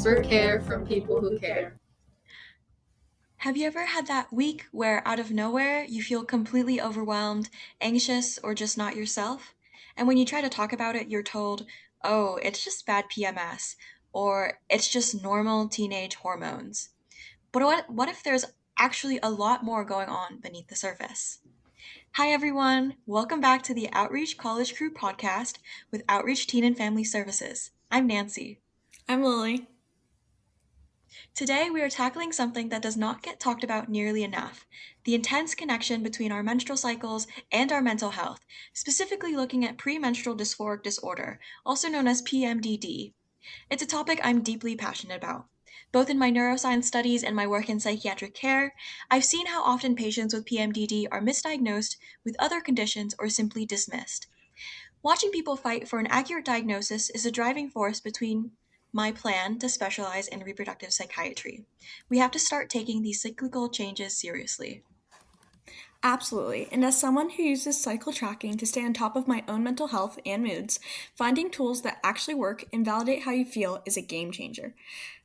expert care from people who care. Have you ever had that week where out of nowhere you feel completely overwhelmed, anxious, or just not yourself? And when you try to talk about it, you're told, oh, it's just bad PMS, or it's just normal teenage hormones. But what if there's actually a lot more going on beneath the surface? Hi, everyone. Welcome back to the Outreach College Crew podcast with Outreach Teen and Family Services. I'm Nancy. I'm Lily. Today, we are tackling something that does not get talked about nearly enough, the intense connection between our menstrual cycles and our mental health, specifically looking at premenstrual dysphoric disorder, also known as PMDD. It's a topic I'm deeply passionate about. Both in my neuroscience studies and my work in psychiatric care, I've seen how often patients with PMDD are misdiagnosed with other conditions or simply dismissed. Watching people fight for an accurate diagnosis is a driving force between my plan to specialize in reproductive psychiatry. We have to start taking these cyclical changes seriously. Absolutely. And as someone who uses cycle tracking to stay on top of my own mental health and moods, finding tools that actually work and validate how you feel is a game changer.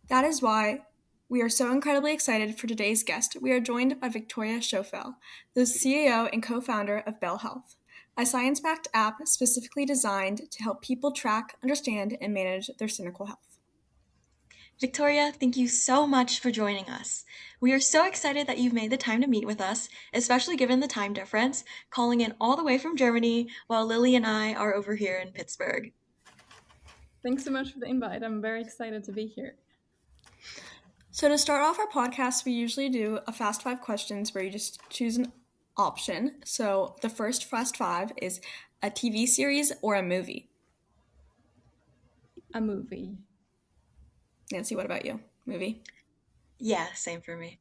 That is why we are so incredibly excited for today's guest. We are joined by Victoria Schoeffel, the CEO and co-founder of Belle Health, a science-backed app specifically designed to help people track, understand, and manage their cynical health. Victoria, thank you so much for joining us. We are so excited that you've made the time to meet with us, especially given the time difference, calling in all the way from Germany while Lily and I are over here in Pittsburgh. Thanks so much for the invite. I'm very excited to be here. So to start off our podcast, we usually do a Fast Five questions where you just choose an option. So the first Fast Five is a TV series or a movie. A movie. Nancy, what about you? Movie? Yeah, same for me.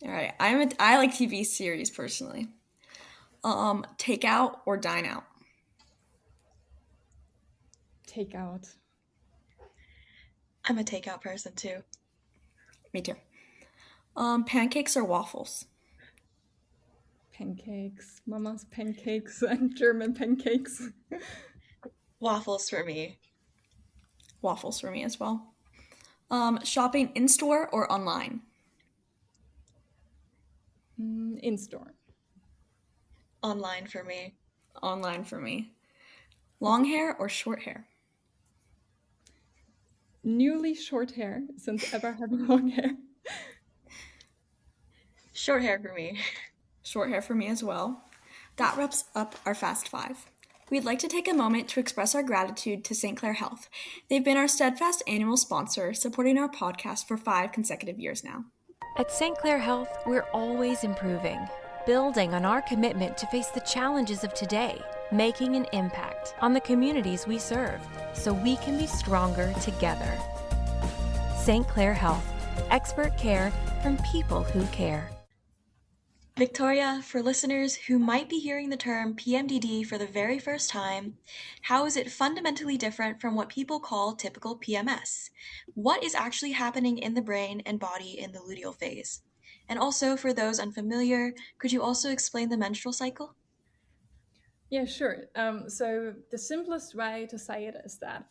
All right. I like TV series personally. Takeout or dine out? Takeout. I'm a takeout person too. Me too. Pancakes or waffles? Pancakes. Mama's pancakes and German pancakes. Waffles for me. Waffles for me as well. Shopping in-store or online? In-store. Online for me. Online for me. Long hair or short hair? Newly short hair since ever having long hair. Short hair for me. Short hair for me as well. That wraps up our Fast Five. We'd like to take a moment to express our gratitude to St. Clair Health. They've been our steadfast annual sponsor, supporting our podcast for 5 consecutive years now. At St. Clair Health, we're always improving, building on our commitment to face the challenges of today, making an impact on the communities we serve, so we can be stronger together. St. Clair Health, expert care from people who care. Victoria, for listeners who might be hearing the term PMDD for the very first time, how is it fundamentally different from what people call typical PMS? What is actually happening in the brain and body in the luteal phase? And also, for those unfamiliar, could you also explain the menstrual cycle? Yeah, sure. So the simplest way to say it is that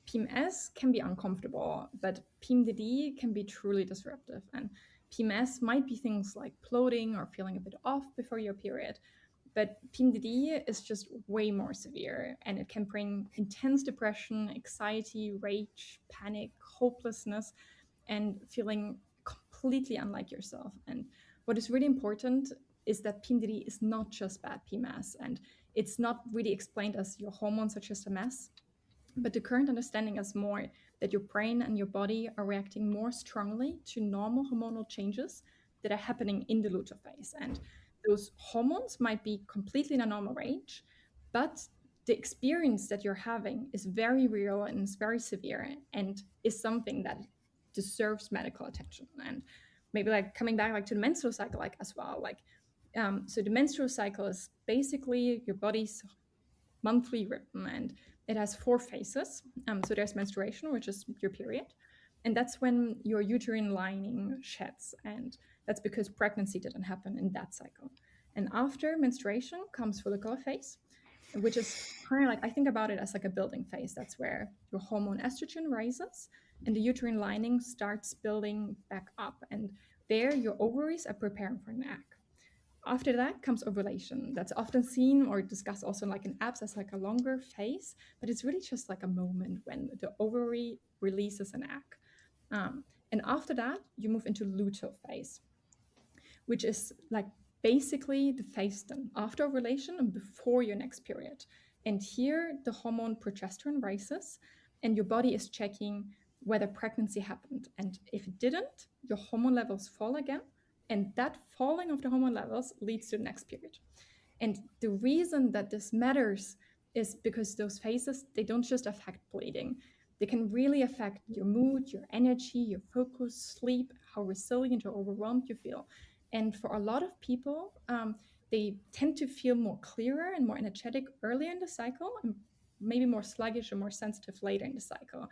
PMS can be uncomfortable, but PMDD can be truly disruptive. And PMS might be things like bloating or feeling a bit off before your period, but PMDD is just way more severe, and it can bring intense depression, anxiety, rage, panic, hopelessness, and feeling completely unlike yourself. And what is really important is that PMDD is not just bad PMS, and it's not really explained as your hormones are just a mess. But the current understanding is more that your brain and your body are reacting more strongly to normal hormonal changes that are happening in the luteal phase. And those hormones might be completely in a normal range, but the experience that you're having is very real and is very severe and is something that deserves medical attention. And maybe like coming back like to the menstrual cycle like as well, like so the menstrual cycle is basically your body's monthly rhythm, and it has 4 phases. So there's menstruation, which is your period, and that's when your uterine lining sheds, and that's because pregnancy didn't happen in that cycle. And after menstruation comes follicular phase, which is kind of like, I think about it as like a building phase. That's where your hormone estrogen rises, and the uterine lining starts building back up. And there, your ovaries are preparing for an egg. After that comes ovulation. That's often seen or discussed also like in apps as like a longer phase, but it's really just like a moment when the ovary releases an egg. And after that, you move into luteal phase, which is like basically the phase then after ovulation and before your next period. And here the hormone progesterone rises, and your body is checking whether pregnancy happened. And if it didn't, your hormone levels fall again. And that falling of the hormone levels leads to the next period. And the reason that this matters is because those phases, they don't just affect bleeding. They can really affect your mood, your energy, your focus, sleep, how resilient or overwhelmed you feel. And for a lot of people, they tend to feel more clearer and more energetic earlier in the cycle, and maybe more sluggish or more sensitive later in the cycle.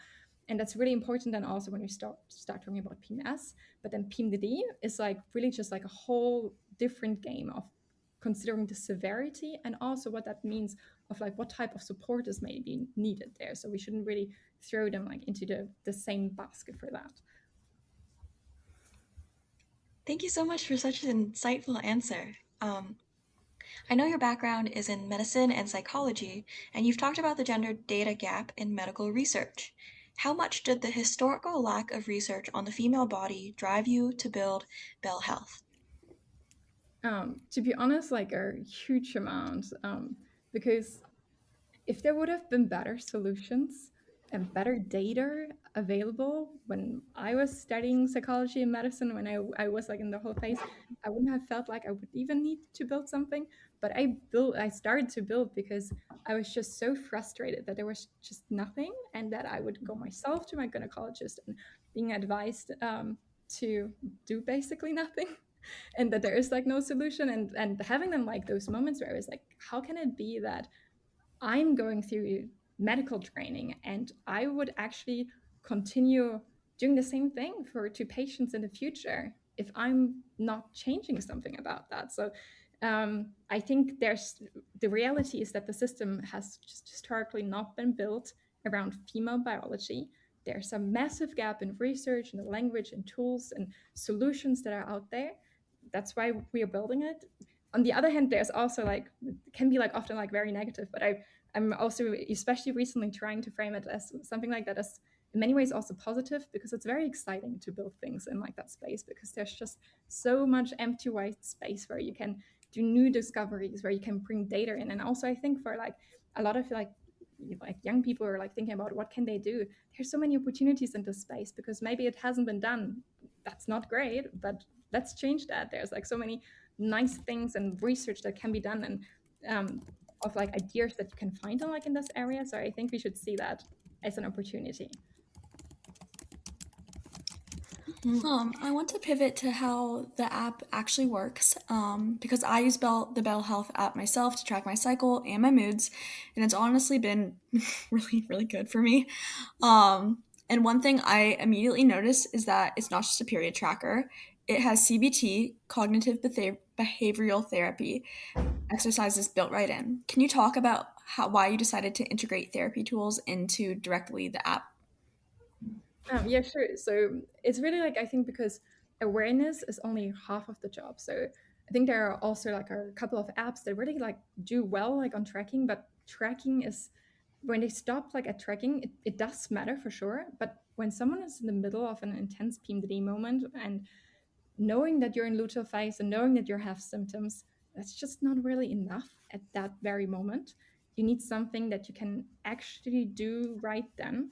And that's really important then also when we start talking about PMS. But then PMDD is like really just like a whole different game of considering the severity and also what that means of like what type of support is maybe needed there. So we shouldn't really throw them like into the same basket for that. Thank you so much for such an insightful answer. I know your background is in medicine and psychology, and you've talked about the gender data gap in medical research. How much did the historical lack of research on the female body drive you to build Belle Health? To be honest, like a huge amount, because if there would have been better solutions and better data available when I was studying psychology and medicine, when I was like in the whole phase, I wouldn't have felt like I would even need to build something. But I started to build because I was just so frustrated that there was just nothing, and that I would go myself to my gynecologist and being advised to do basically nothing. And that there is like no solution, and having them like those moments where I was like, how can it be that I'm going through medical training and I would actually continue doing the same thing for two patients in the future if I'm not changing something about that. So I think the reality is that the system has just historically not been built around female biology. There's a massive gap in research and the language and tools and solutions that are out there. That's why we are building it. On the other hand, there's also like, it can be like often like very negative, but I'm also especially recently trying to frame it as something like that as in many ways also positive, because it's very exciting to build things in like that space, because there's just so much empty white space where you can do new discoveries, where you can bring data in. And also I think for like a lot of like young people are like thinking about what can they do, there's so many opportunities in this space because maybe it hasn't been done. That's not great, but let's change that. There's like so many nice things and research that can be done, and of like ideas that you can find on like in this area. So I think we should see that as an opportunity. I want to pivot to how the app actually works, because I use the Belle Health app myself to track my cycle and my moods, and it's honestly been really, really good for me. And one thing I immediately noticed is that it's not just a period tracker. It has CBT, cognitive behavioral therapy, exercises built right in. Can you talk about why you decided to integrate therapy tools into directly the app? Yeah, sure. So it's really like, I think because awareness is only half of the job. So I think there are also like a couple of apps that really like do well like on tracking, but tracking is when they stop like at tracking, it does matter for sure. But when someone is in the middle of an intense PMDD moment and knowing that you're in luteal phase and knowing that you have symptoms, that's just not really enough at that very moment. You need something that you can actually do right then.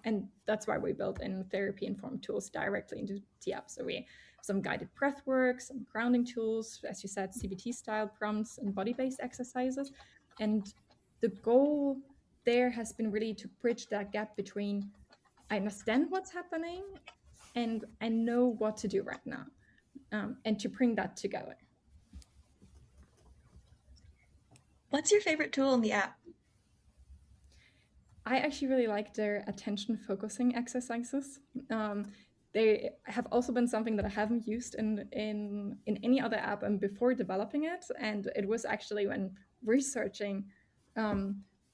And that's why we built in therapy informed tools directly into the app. So we have some guided breath work, some grounding tools, as you said, CBT style prompts and body based exercises. And the goal there has been really to bridge that gap between I understand what's happening and I know what to do right now, and to bring that together. What's your favorite tool in the app? I actually really like their attention focusing exercises. They have also been something that I haven't used in any other app and before developing it. And it was actually when researching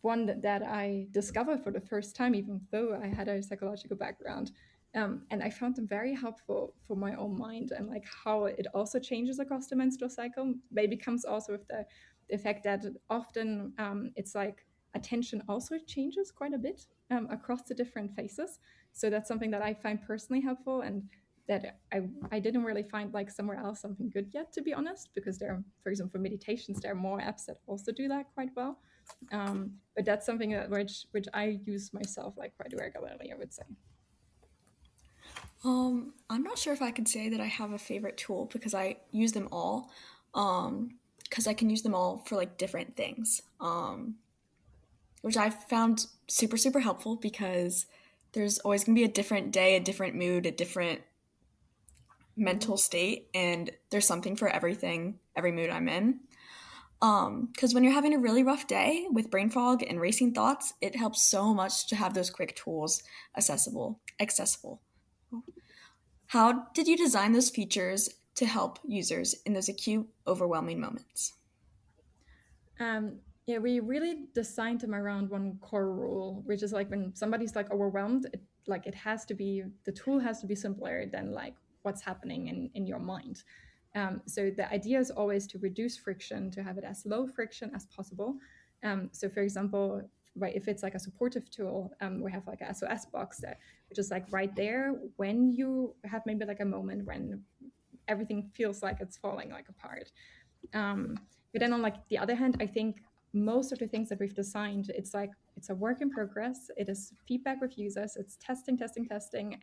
one that I discovered for the first time, even though I had a psychological background. And I found them very helpful for my own mind, and like how it also changes across the menstrual cycle. Maybe comes also with the fact that often it's like attention also changes quite a bit across the different phases. So that's something that I find personally helpful, and that I didn't really find like somewhere else something good yet, to be honest, because there are, for example, for meditations, there are more apps that also do that quite well. But that's something that which I use myself like quite regularly, I would say. I'm not sure if I could say that I have a favorite tool because I use them all. Because I can use them all for like different things. Which I found super, super helpful because there's always going to be a different day, a different mood, a different mental state, and there's something for everything, every mood I'm in. Because when you're having a really rough day with brain fog and racing thoughts, it helps so much to have those quick tools accessible. How did you design those features to help users in those acute, overwhelming moments? Yeah, we really designed them around one core rule, which is like when somebody's like overwhelmed, it has to be, the tool has to be simpler than like what's happening in your mind. So the idea is always to reduce friction, to have it as low friction as possible. So for example, right, if it's like a supportive tool, we have like a SOS box that which is like right there when you have maybe like a moment when everything feels like it's falling like apart. But then on like the other hand, I think most of the things that we've designed, it's like it's a work in progress. It is feedback with users. It's testing,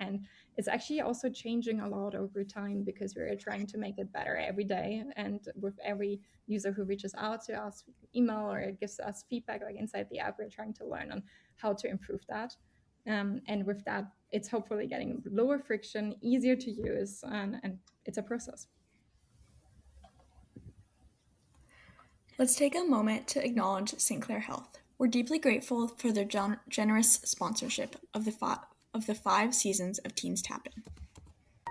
and it's actually also changing a lot over time because we're trying to make it better every day. And with every user who reaches out to us, email or gives us feedback like inside the app, we're trying to learn on how to improve that. And with that, it's hopefully getting lower friction, easier to use, and it's a process. Let's take a moment to acknowledge St. Clair Health. We're deeply grateful for their generous sponsorship of the 5 seasons of Teens Tap In.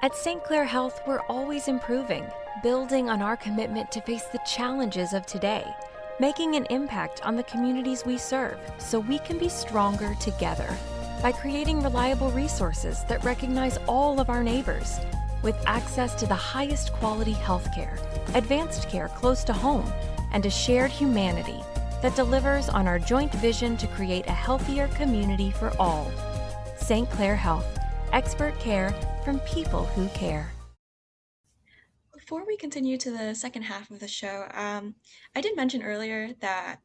At St. Clair Health, we're always improving, building on our commitment to face the challenges of today, making an impact on the communities we serve so we can be stronger together. By creating reliable resources that recognize all of our neighbors, with access to the highest quality healthcare, advanced care close to home, and a shared humanity that delivers on our joint vision to create a healthier community for all. St. Clair Health, expert care from people who care. Before we continue to the second half of the show, I did mention earlier that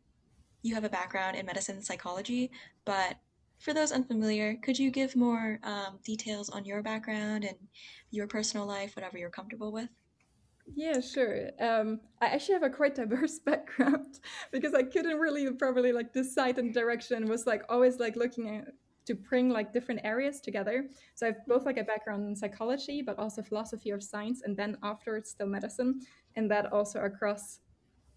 you have a background in medicine and psychology, but for those unfamiliar, could you give more details on your background and your personal life, whatever you're comfortable with? Yeah, sure. I actually have a quite diverse background because I couldn't really probably like decide in direction. Was like always like looking at to bring like different areas together. So I have both like a background in psychology, but also philosophy of science, and then afterwards still medicine, and that also across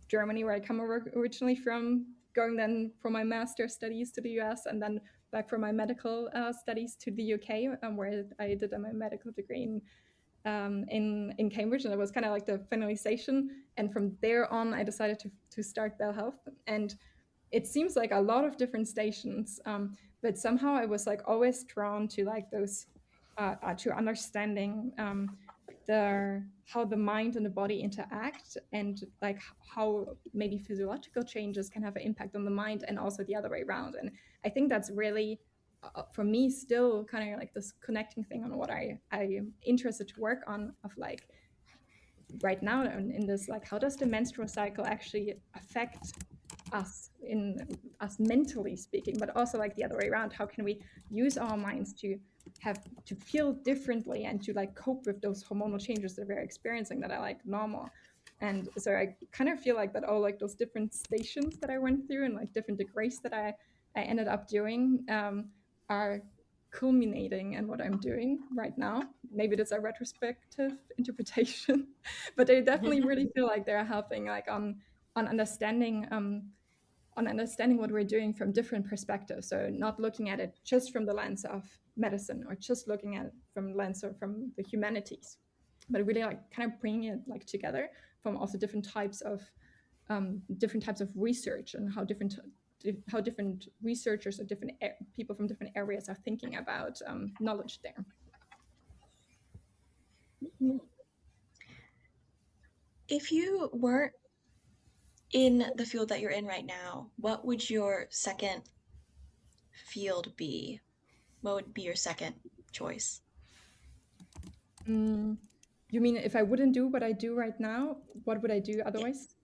Germany, where I come originally from, going then for my master's studies to the US, and then back for my medical studies to the UK, where I did my medical degree in Cambridge, and it was kind of like the finalization. And from there on, I decided to start Belle Health, and it seems like a lot of different stations, but somehow I was like always drawn to like those to understanding the how the mind and the body interact, and like how maybe physiological changes can have an impact on the mind, and also the other way around. And I think that's really for me still kind of like this connecting thing on what I am interested to work on, of like right now in this, like how does the menstrual cycle actually affect us in us mentally speaking, but also like the other way around, how can we use our minds to have to feel differently and to like cope with those hormonal changes that we're experiencing that are like normal. And so I kind of feel like that all like those different stations that I went through and like different degrees that I ended up doing are culminating in what I'm doing right now. Maybe that's a retrospective interpretation, but they definitely really feel like they're helping like on understanding what we're doing from different perspectives. So not looking at it just from the lens of medicine or just looking at it from the lens or from the humanities, but really like kind of bringing it like together from also different types of research, and how different researchers or different people from different areas are thinking about knowledge there. If you weren't in the field that you're in right now, what would your second field be? What would be your second choice? You mean if I wouldn't do what I do right now, what would I do otherwise?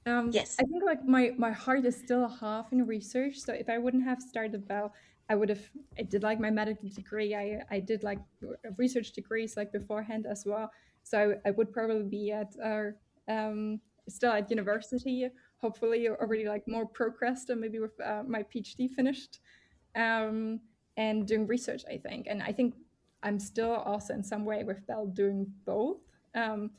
Yes. Yes. I think like my heart is still half in research. So if I wouldn't have started Bell, I did like my medical degree. I did like research degrees like beforehand as well. So I would probably be at still at university, hopefully already like more progressed and maybe with my PhD finished, um, and doing research. I think, and I think I'm still also in some way with Bell doing both. Um,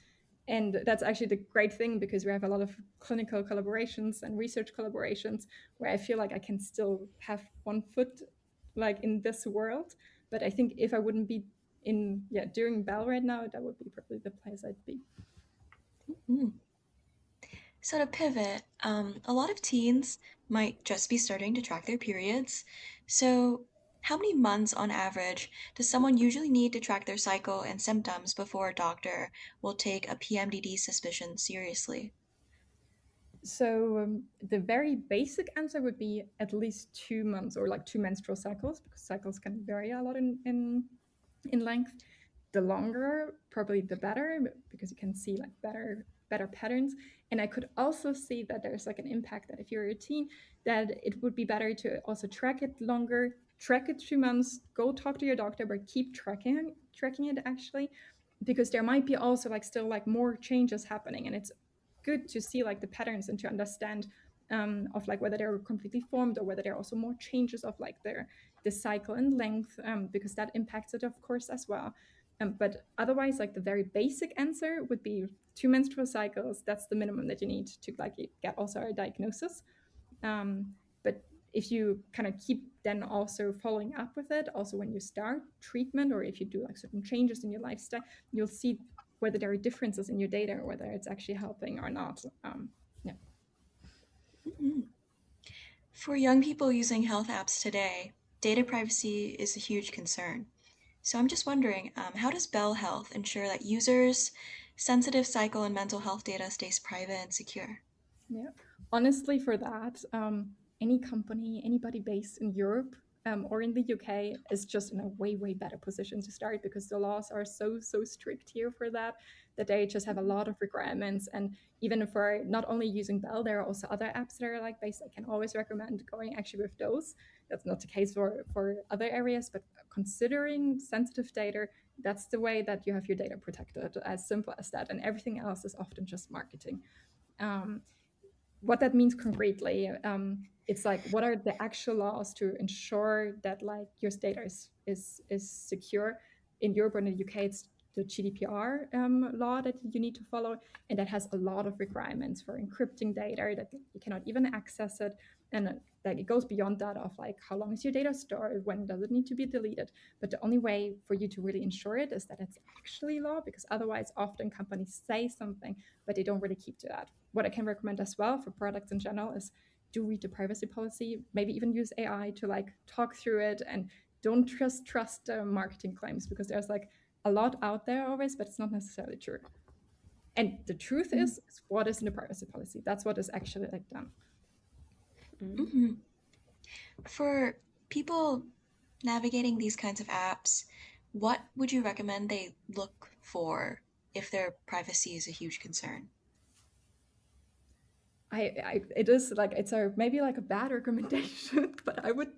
and that's actually the great thing because we have a lot of clinical collaborations and research collaborations where I feel like I can still have one foot like in this world. But I think if I wouldn't be in doing Bell right now, that would be probably the place I'd be. So to pivot, a lot of teens might just be starting to track their periods. So how many months on average does someone usually need to track their cycle and symptoms before a doctor will take a PMDD suspicion seriously? So the very basic answer would be at least 2 months or like two menstrual cycles because cycles can vary a lot in length. The longer, probably the better, because you can see like better patterns. And I could also see that there's like an impact that if you're a teen, that it would be better to also track it longer, track it 2 months, go talk to your doctor, but keep tracking it actually, because there might be also like still like more changes happening, and it's good to see like the patterns and to understand of like whether they're completely formed or whether there are also more changes of like the cycle and length, because that impacts it of course as well. But otherwise, like the very basic answer would be two menstrual cycles. That's the minimum that you need to like get also a diagnosis. But if you kind of keep then also following up with it, also when you start treatment or if you do like certain changes in your lifestyle, you'll see whether there are differences in your data or whether it's actually helping or not. Yeah. For young people using health apps today, data privacy is a huge concern. So I'm just wondering, how does Belle Health ensure that users' sensitive cycle and mental health data stays private and secure? Yeah. Honestly, for that, any company, anybody based in Europe or in the UK is just in a way better position to start because the laws are so strict here for that they just have a lot of requirements. And even for not only using Bell, there are also other apps that are like based. I can always recommend going actually with those. That's not the case for other areas, but considering sensitive data, that's the way that you have your data protected. As simple as that, and everything else is often just marketing. Um, what that means concretely, it's like what are the actual laws to ensure that like your data is secure. In Europe and in the UK, it's the GDPR law that you need to follow, and that has a lot of requirements for encrypting data that you cannot even access it, and like it goes beyond that of like how long is your data stored, when does it need to be deleted. But the only way for you to really ensure it is that it's actually law, because otherwise often companies say something but they don't really keep to that. What I can recommend as well for products in general is do read the privacy policy, maybe even use AI to like talk through it, and don't just trust marketing claims because there's like a lot out there always, but it's not necessarily true. And the truth is what is in the privacy policy. That's what is actually like done. For people navigating these kinds of apps, what would you recommend they look for if their privacy is a huge concern? It is like it's a maybe like a bad recommendation, but I would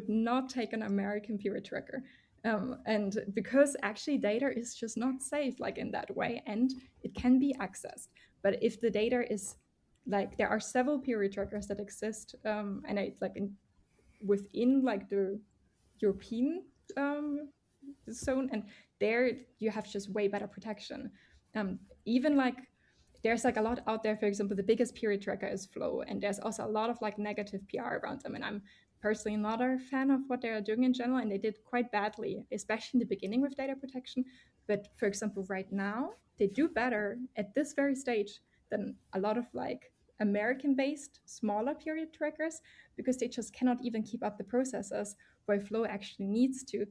not take an American period tracker, and because actually data is just not safe like in that way, and it can be accessed. But if the data is like there are several period trackers that exist, and I like within like the European zone, and there you have just way better protection. Even like there's like a lot out there. For example, the biggest period tracker is Flow, and there's also a lot of like negative PR around them. And I'm personally not a fan of what they're doing in general, and they did quite badly, especially in the beginning with data protection. But for example, right now they do better at this very stage than a lot of like American-based smaller period trackers because they just cannot even keep up the processes where Flow actually needs to.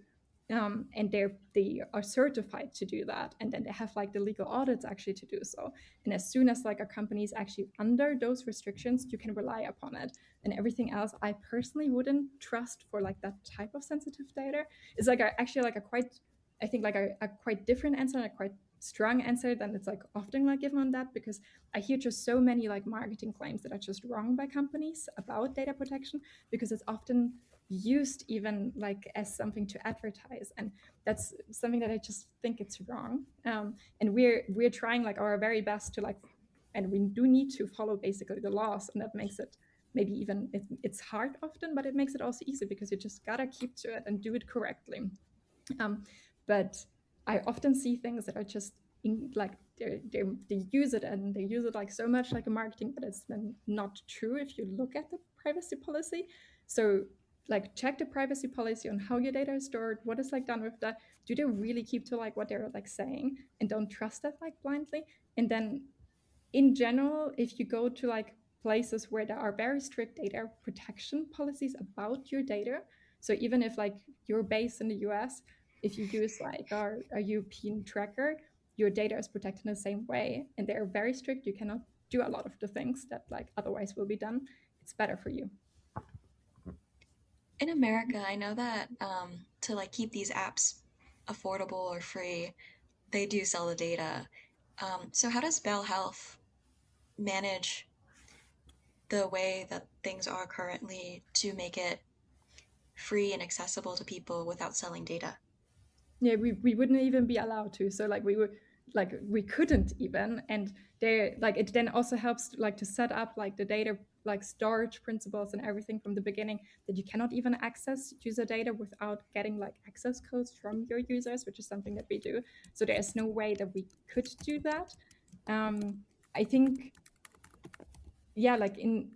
and they are certified to do that, and then they have like the legal audits actually to do so. And as soon as like a company is actually under those restrictions, you can rely upon it. And everything else, I personally wouldn't trust for like that type of sensitive data. It's like actually like a quite, I think like a quite different answer, and a quite strong answer than it's like often like given on that, because I hear just so many like marketing claims that are just wrong by companies about data protection, because it's often used even like as something to advertise, and that's something that I just think it's wrong. And we're trying like our very best to like, and we do need to follow basically the laws, and that makes it maybe even it's hard often, but it makes it also easy because you just gotta keep to it and do it correctly. But I often see things that are just like they use it, and they use it like so much like a marketing, but it's then not true if you look at the privacy policy. So like check the privacy policy on how your data is stored, what is like done with that. Do they really keep to like what they're like saying, and don't trust that like blindly? And then in general, if you go to like places where there are very strict data protection policies about your data, so even if like you're based in the US, if you use like a European tracker, your data is protected in the same way, and they're very strict. You cannot do a lot of the things that like otherwise will be done. It's better for you. In America, I know that to like keep these apps affordable or free, they do sell the data. So how does Belle Health manage the way that things are currently to make it free and accessible to people without selling data? Yeah, we wouldn't even be allowed to. So like we couldn't even. And they like it then also helps like to set up like the data like storage principles and everything from the beginning, that you cannot even access user data without getting like access codes from your users, which is something that we do. So there is no way that we could do that. I think, yeah, like in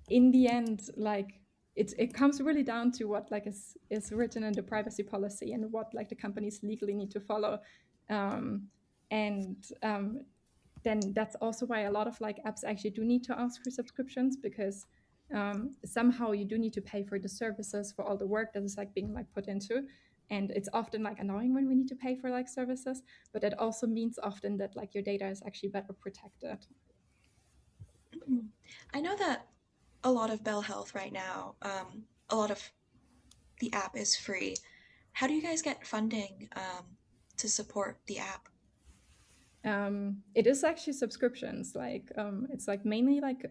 the end, like it comes really down to what like is written in the privacy policy, and what like the companies legally need to follow. And then that's also why a lot of like apps actually do need to ask for subscriptions, because somehow you do need to pay for the services, for all the work that is like being like put into. And it's often like annoying when we need to pay for like services, but it also means often that like your data is actually better protected. I know that a lot of Belle Health right now, a lot of the app is free. How do you guys get funding to support the app? It is actually subscriptions. Like it's like mainly like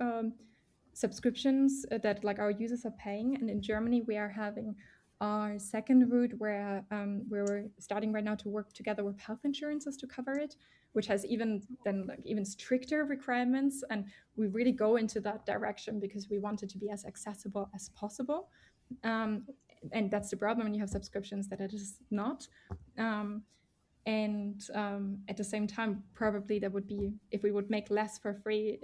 subscriptions that like our users are paying. And in Germany, we are having our second route where we're starting right now to work together with health insurances to cover it, which has even then like even stricter requirements. And we really go into that direction because we want it to be as accessible as possible. And that's the problem when you have subscriptions, that it is not. And at the same time, probably that would be, if we would make less for free,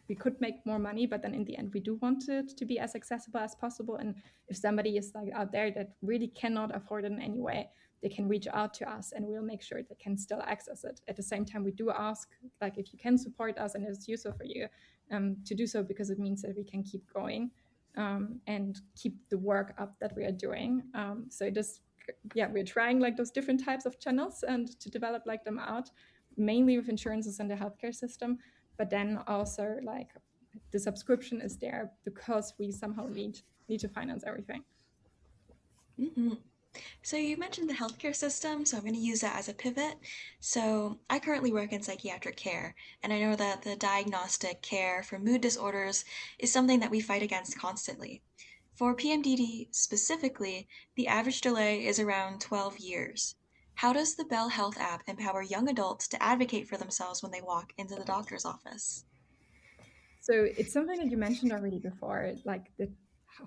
we could make more money, but then in the end we do want it to be as accessible as possible. And if somebody is like out there that really cannot afford it in any way, they can reach out to us, and we'll make sure they can still access it. At the same time, we do ask like if you can support us and it's useful for you, to do so, because it means that we can keep going, and keep the work up that we are doing. So it is, yeah, we're trying like those different types of channels and to develop like them out, mainly with insurances and the healthcare system. But then also like the subscription is there because we somehow need to finance everything. Mm-hmm. So you mentioned the healthcare system, so I'm going to use that as a pivot. So I currently work in psychiatric care, and I know that the diagnostic care for mood disorders is something that we fight against constantly. For PMDD specifically, the average delay is around 12 years. How does the Bell Health app empower young adults to advocate for themselves when they walk into the doctor's office? So it's something that you mentioned already before, like the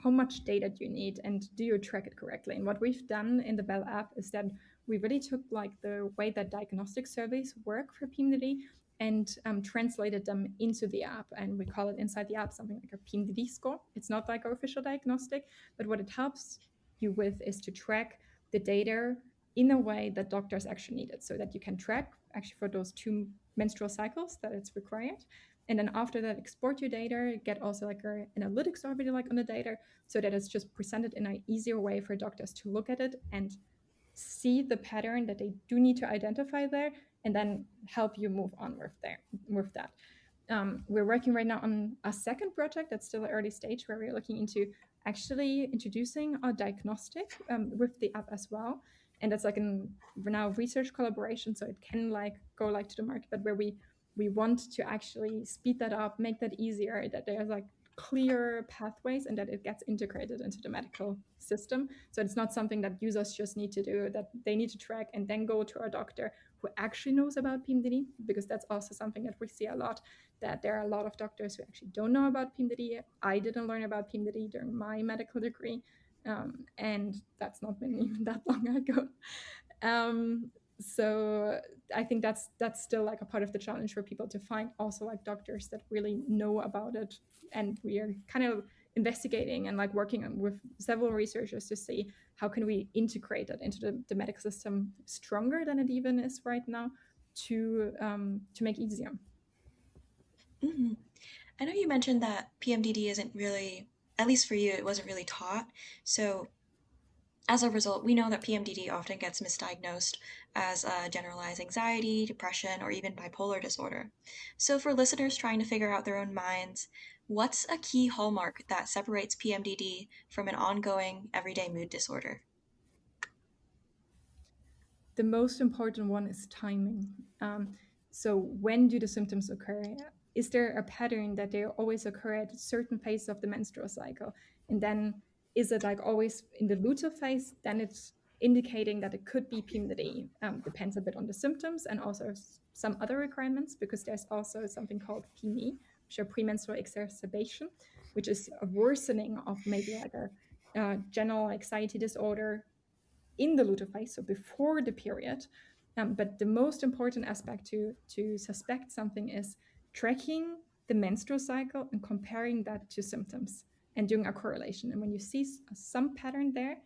how much data do you need, and do you track it correctly? And what we've done in the Bell app is that we really took like the way that diagnostic surveys work for PMDD, and translated them into the app. And we call it inside the app something like a PMDD score. It's not like our official diagnostic, but what it helps you with is to track the data in a way that doctors actually need it, so that you can track actually for those 2 menstrual cycles that it's required. And then after that, export your data, get also like our analytics already like on the data, so that it's just presented in an easier way for doctors to look at it and see the pattern that they do need to identify there, and then help you move on with that. We're working right now on a second project that's still at early stage, where we're looking into actually introducing a diagnostic with the app as well. And that's like we're now research collaboration, so it can like go like to the market, but where we want to actually speed that up, make that easier, that there's like clear pathways and that it gets integrated into the medical system. So it's not something that users just need to do, that they need to track and then go to a doctor who actually knows about PMDD, because that's also something that we see a lot, that there are a lot of doctors who actually don't know about PMDD. I didn't learn about PMDD during my medical degree, and that's not been even that long ago. So I think that's still like a part of the challenge for people to find also like doctors that really know about it. And we are kind of investigating and like working with several researchers to see how can we integrate that into the medical system stronger than it even is right now, to make it easier. Mm-hmm. I know you mentioned that PMDD isn't really, at least for you, it wasn't really taught. So as a result, we know that PMDD often gets misdiagnosed as generalized anxiety, depression, or even bipolar disorder. So for listeners trying to figure out their own minds, what's a key hallmark that separates PMDD from an ongoing everyday mood disorder? The most important one is timing. So when do the symptoms occur? Is there a pattern that they always occur at a certain phase of the menstrual cycle? And then is it like always in the luteal phase? Then it's indicating that it could be PMDD. Depends a bit on the symptoms and also some other requirements, because there's also something called PME, which are premenstrual exacerbation, which is a worsening of maybe like a general anxiety disorder in the luteal phase, so before the period. But the most important aspect to suspect something is tracking the menstrual cycle and comparing that to symptoms and doing a correlation. And when you see some pattern there,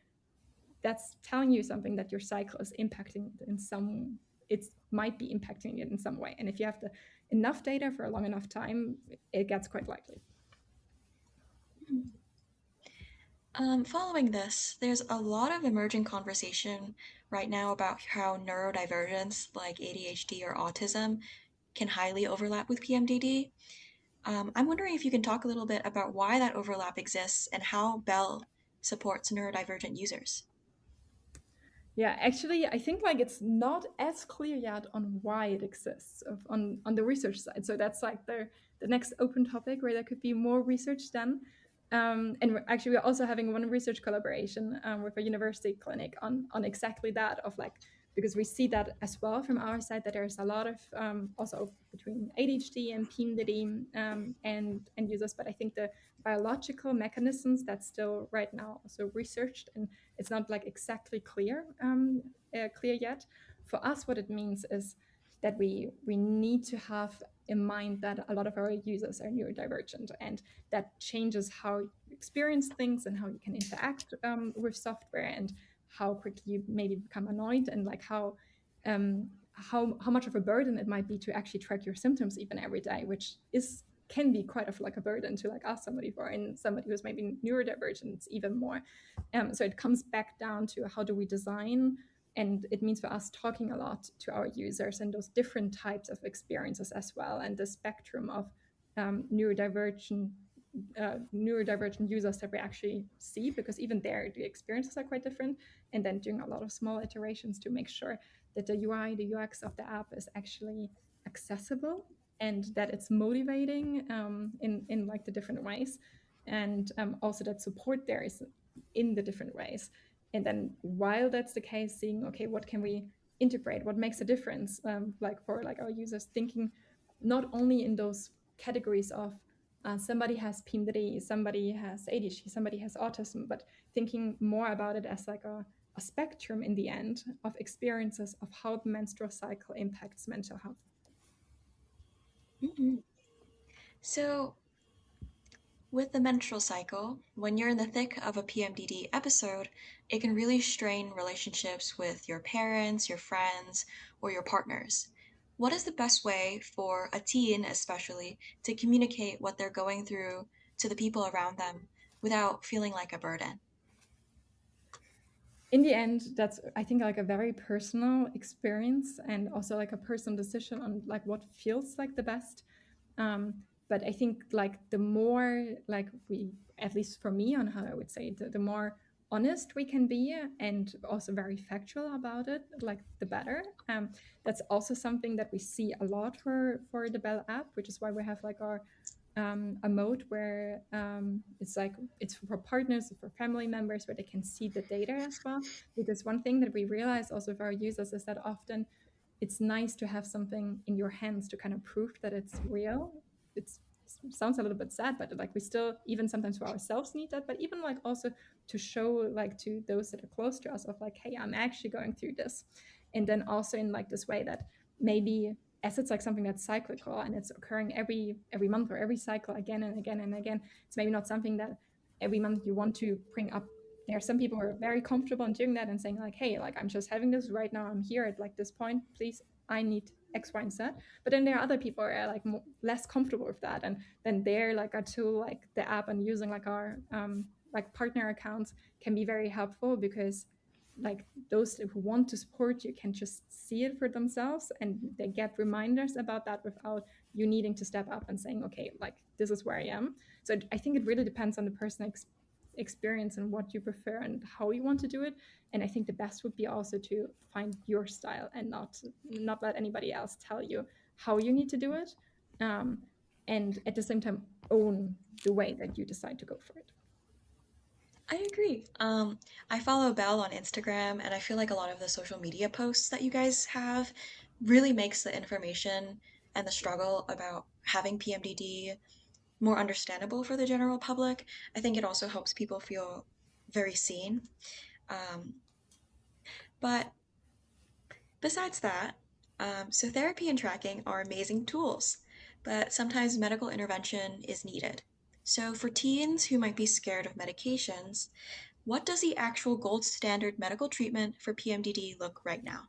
that's telling you something, that your cycle is impacting it in some, it might be impacting it in some way. And if you have enough data for a long enough time, it gets quite likely. Following this, there's a lot of emerging conversation right now about how neurodivergence, like ADHD or autism, can highly overlap with PMDD. I'm wondering if you can talk a little bit about why that overlap exists and how Belle supports neurodivergent users. Yeah, actually, I think like it's not as clear yet on why it exists on the research side. So that's like the next open topic where there could be more research done. And we're also having one research collaboration with a university clinic on exactly that, of like, because we see that as well from our side, that there's a lot of also between ADHD and PMDD and users. But I think the biological mechanisms, that's still right now also researched, and it's not like exactly clear yet. For us, what it means is that we need to have in mind that a lot of our users are neurodivergent, and that changes how you experience things and how you can interact with software, and how quickly you maybe become annoyed, and like how much of a burden it might be to actually track your symptoms even every day, which can be quite of like a burden to like ask somebody for, and somebody who's maybe neurodivergent even more. So it comes back down to how do we design, and it means for us talking a lot to our users and those different types of experiences as well, and the spectrum of neurodivergent users that we actually see, because even there the experiences are quite different, and then doing a lot of small iterations to make sure that the UI, the UX of the app is actually accessible, and that it's motivating in like the different ways, and also that support there is in the different ways. And then while that's the case, seeing, okay, what can we integrate, what makes a difference, like for like our users, thinking not only in those categories of somebody has PMDD, somebody has ADHD, somebody has autism, but thinking more about it as like a spectrum in the end of experiences of how the menstrual cycle impacts mental health. Mm-hmm. So, with the menstrual cycle, when you're in the thick of a PMDD episode, it can really strain relationships with your parents, your friends, or your partners. What is the best way for a teen, especially, to communicate what they're going through to the people around them without feeling like a burden? in the end, that's, I think, like a very personal experience and also like a personal decision on like what feels like the best. But I think like the more like we, at least for me, on how I would say, the more honest we can be and also very factual about it, like the better. That's also something that we see a lot for the Belle app, which is why we have like our a mode where it's like it's for partners, for family members, where they can see the data as well. Because one thing that we realize also for our users is that often it's nice to have something in your hands to kind of prove that it's real. It sounds a little bit sad, but like we still even sometimes for ourselves need that, but even like also to show like to those that are close to us of like, hey, I'm actually going through this. And then also in like this way that maybe as it's like something that's cyclical and it's occurring every month or every cycle again and again and again, it's maybe not something that every month you want to bring up. There are some people who are very comfortable in doing that and saying like, hey, like I'm just having this right now, I'm here at like this point, please, I need X, Y, and Z. But then there are other people who are like less comfortable with that, and then they're like a tool like the app and using like our like partner accounts can be very helpful, because like those who want to support you can just see it for themselves and they get reminders about that without you needing to step up and saying, okay, like this is where I am. So I think it really depends on the person experience and what you prefer and how you want to do it. And I think the best would be also to find your style and not let anybody else tell you how you need to do it, and at the same time own the way that you decide to go for it. I agree. I follow Belle on Instagram, and I feel like a lot of the social media posts that you guys have really makes the information and the struggle about having PMDD more understandable for the general public. I think it also helps people feel very seen. Um, but besides that, so therapy and tracking are amazing tools, but sometimes medical intervention is needed. So for teens who might be scared of medications, what does the actual gold standard medical treatment for PMDD look right now?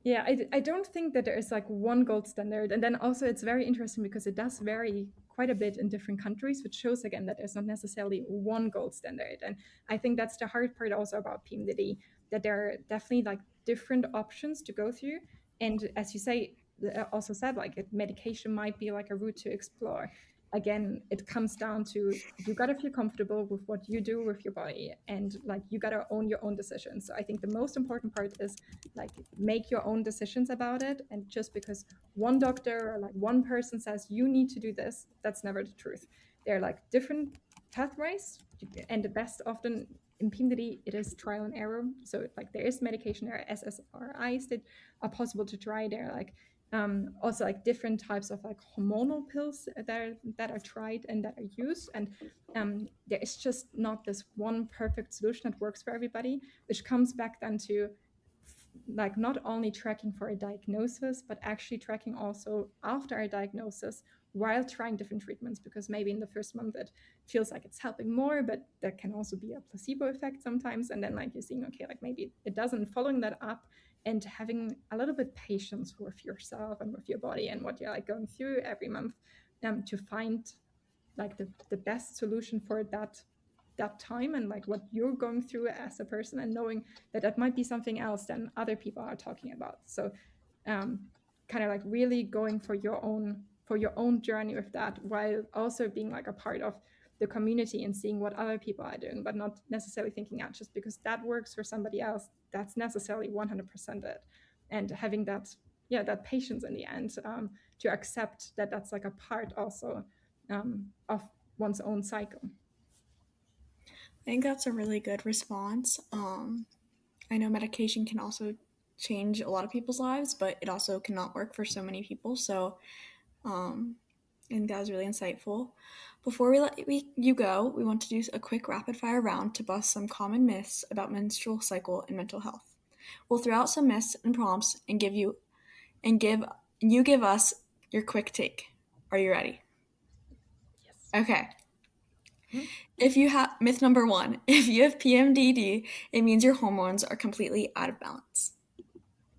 Yeah, I don't think that there is like one gold standard. And then also it's very interesting because it does vary quite a bit in different countries, which shows again that there's not necessarily one gold standard. And I think that's the hard part also about PMDD, that there are definitely like different options to go through. And as you say, also said, like medication might be like a route to explore. Again, it comes down to you got to feel comfortable with what you do with your body, and like you got to own your own decisions. So I think the most important part is like make your own decisions about it. And just because one doctor or like one person says you need to do this, that's never the truth. They're like different pathways, and the best often in PMDD it is trial and error. So like there is medication, there are SSRIs that are possible to try. There are like also like different types of like hormonal pills that are tried and that are used, and there is just not this one perfect solution that works for everybody, which comes back then to like not only tracking for a diagnosis, but actually tracking also after a diagnosis while trying different treatments, because maybe in the first month it feels like it's helping more, but there can also be a placebo effect sometimes. And then like you're seeing, okay, like maybe it doesn't, following that up and having a little bit patience with yourself and with your body and what you're like going through every month, to find like the best solution for that time and like what you're going through as a person, and knowing that that might be something else than other people are talking about. So kind of like really going for your own journey with that, while also being like a part of the community and seeing what other people are doing, but not necessarily thinking out just because that works for somebody else that's necessarily 100% it. And having that patience in the end, to accept that that's like a part also of one's own cycle. I think that's a really good response. I know medication can also change a lot of people's lives, but it also cannot work for so many people. So I think that was really insightful. Before we let you go, we want to do a quick rapid fire round to bust some common myths about menstrual cycle and mental health. We'll throw out some myths and prompts and give us your quick take. Are you ready? Yes. Okay. If you have myth number 1, if you have PMDD, it means your hormones are completely out of balance.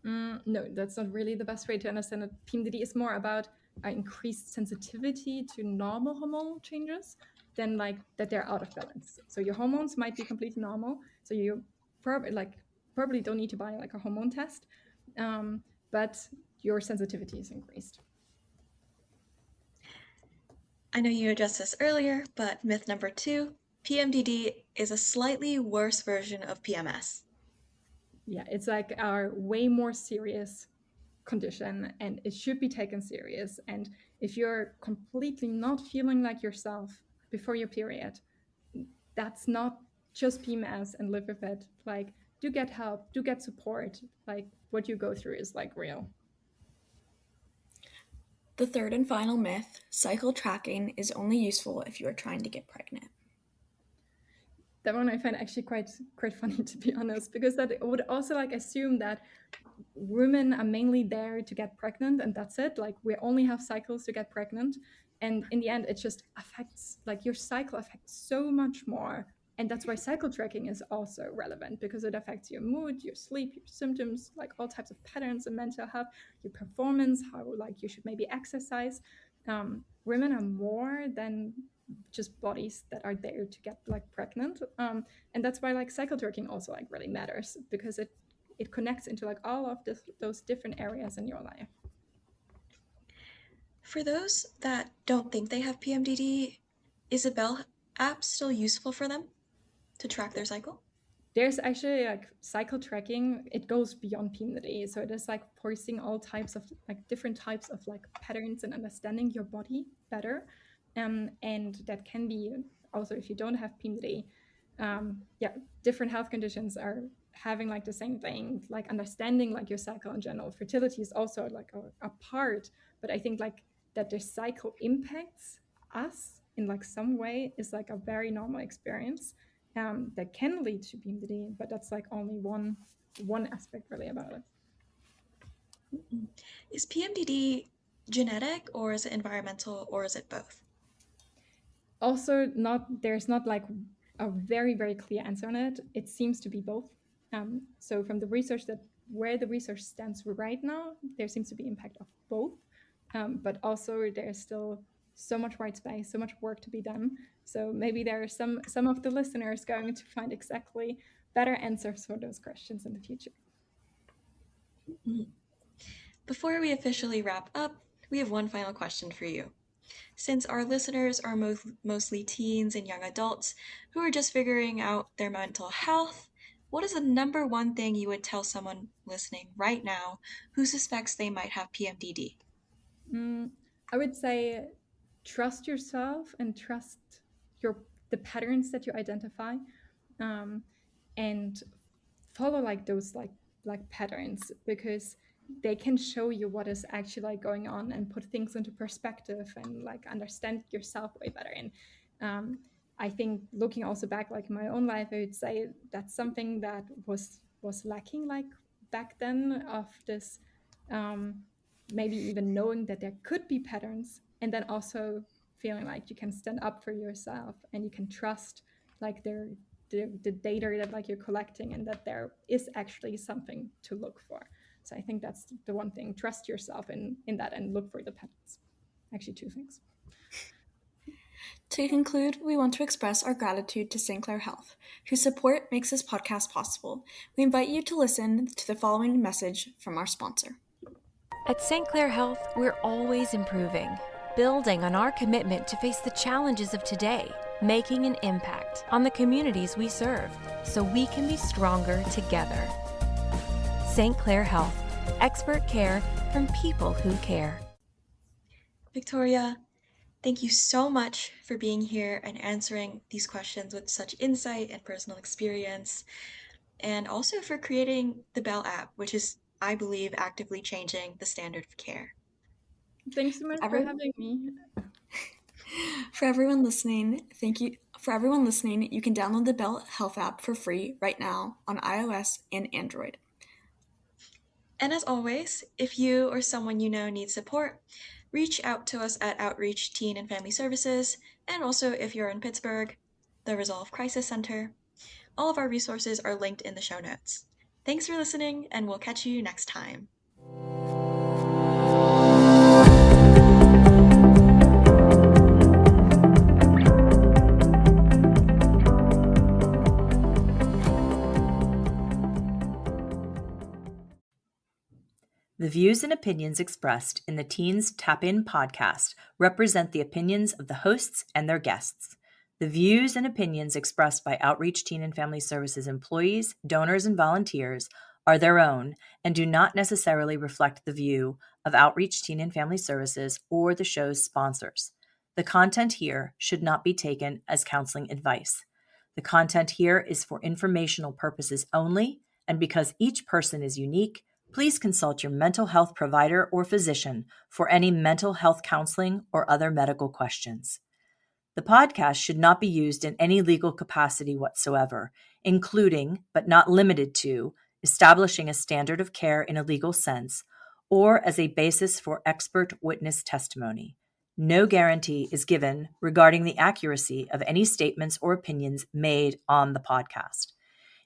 No, that's not really the best way to understand it. PMDD is more about increased sensitivity to normal hormonal changes than like that they're out of balance. So your hormones might be completely normal. So you probably don't need to buy like a hormone test, but your sensitivity is increased. I know you addressed this earlier, but myth number 2, PMDD is a slightly worse version of PMS. Yeah, it's like our way more serious condition, and it should be taken serious. And if you're completely not feeling like yourself before your period, that's not just PMS, and live with it. Like, do get help, do get support. Like, what you go through is like real. The third and final myth, cycle tracking is only useful if you are trying to get pregnant. That one I find actually quite funny, to be honest, because that would also like assume that women are mainly there to get pregnant and that's it. Like, we only have cycles to get pregnant, and in the end it just affects, like, your cycle affects so much more. And that's why cycle tracking is also relevant, because it affects your mood, your sleep, your symptoms, like all types of patterns in mental health, your performance, how like you should maybe exercise. Women are more than just bodies that are there to get like pregnant, and that's why like cycle tracking also like really matters, because it connects into like all of those different areas in your life. For those that don't think they have PMDD, is a Belle app still useful for them to track their cycle? There's actually like cycle tracking, it goes beyond PMDD. So it is like parsing all types of like different types of like patterns and understanding your body better. And that can be also, if you don't have PMDD, different health conditions are having like the same thing, like understanding like your cycle in general. Fertility is also like a part, but I think like that the cycle impacts us in like some way is like a very normal experience. That can lead to PMDD, but that's like only one aspect really about it. Is PMDD genetic, or is it environmental, or is it both? Also, there's not like a very, very clear answer on it. It seems to be both. So from the research where the research stands right now, there seems to be impact of both. But also there's still so much white space, so much work to be done. So maybe there are some of the listeners going to find exactly better answers for those questions in the future. Before we officially wrap up, we have one final question for you. Since our listeners are mostly teens and young adults who are just figuring out their mental health, what is the number one thing you would tell someone listening right now who suspects they might have PMDD? I would say trust yourself and trust the patterns that you identify, and follow like those like patterns, because they can show you what is actually like going on and put things into perspective and like understand yourself way better. And I think looking also back like in my own life, I would say that's something that was lacking like back then, of this maybe even knowing that there could be patterns, and then also feeling like you can stand up for yourself and you can trust like the data that like you're collecting, and that there is actually something to look for. So I think that's the one thing. Trust yourself in that and look for the patterns. Actually, two things. To conclude, we want to express our gratitude to St. Clair Health, whose support makes this podcast possible. We invite you to listen to the following message from our sponsor. At St. Clair Health, we're always improving, building on our commitment to face the challenges of today, making an impact on the communities we serve, so we can be stronger together. St. Clair Health, expert care from people who care. Victoria, thank you so much for being here and answering these questions with such insight and personal experience, and also for creating the Belle app, which is, I believe, actively changing the standard of care. Thanks so much for having me. For everyone listening, thank you. For everyone listening, you can download the Belle Health app for free right now on iOS and Android. And as always, if you or someone you know needs support, reach out to us at Outreach Teen and Family Services, and also if you're in Pittsburgh, the Resolve Crisis Center. All of our resources are linked in the show notes. Thanks for listening, and we'll catch you next time. The views and opinions expressed in the Teens Tap In podcast represent the opinions of the hosts and their guests. The views and opinions expressed by Outreach Teen and Family Services employees, donors, and volunteers are their own and do not necessarily reflect the view of Outreach Teen and Family Services or the show's sponsors. The content here should not be taken as counseling advice. The content here is for informational purposes only, and because each person is unique, please consult your mental health provider or physician for any mental health counseling or other medical questions. The podcast should not be used in any legal capacity whatsoever, including, but not limited to, establishing a standard of care in a legal sense, or as a basis for expert witness testimony. No guarantee is given regarding the accuracy of any statements or opinions made on the podcast.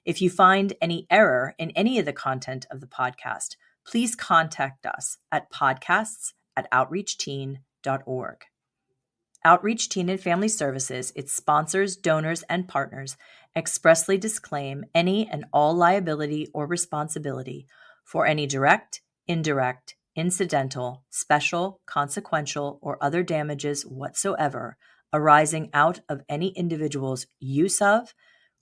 If you find any error in any of the content of the podcast, please contact us at podcasts@outreachteen.org. Outreach Teen and Family Services, its sponsors, donors, and partners expressly disclaim any and all liability or responsibility for any direct, indirect, incidental, special, consequential, or other damages whatsoever arising out of any individual's use of,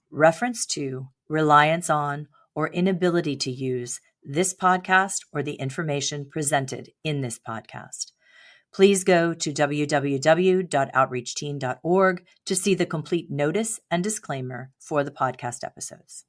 reference to, reliance on, or inability to use this podcast or the information presented in this podcast. Please go to www.outreachteen.org to see the complete notice and disclaimer for the podcast episodes.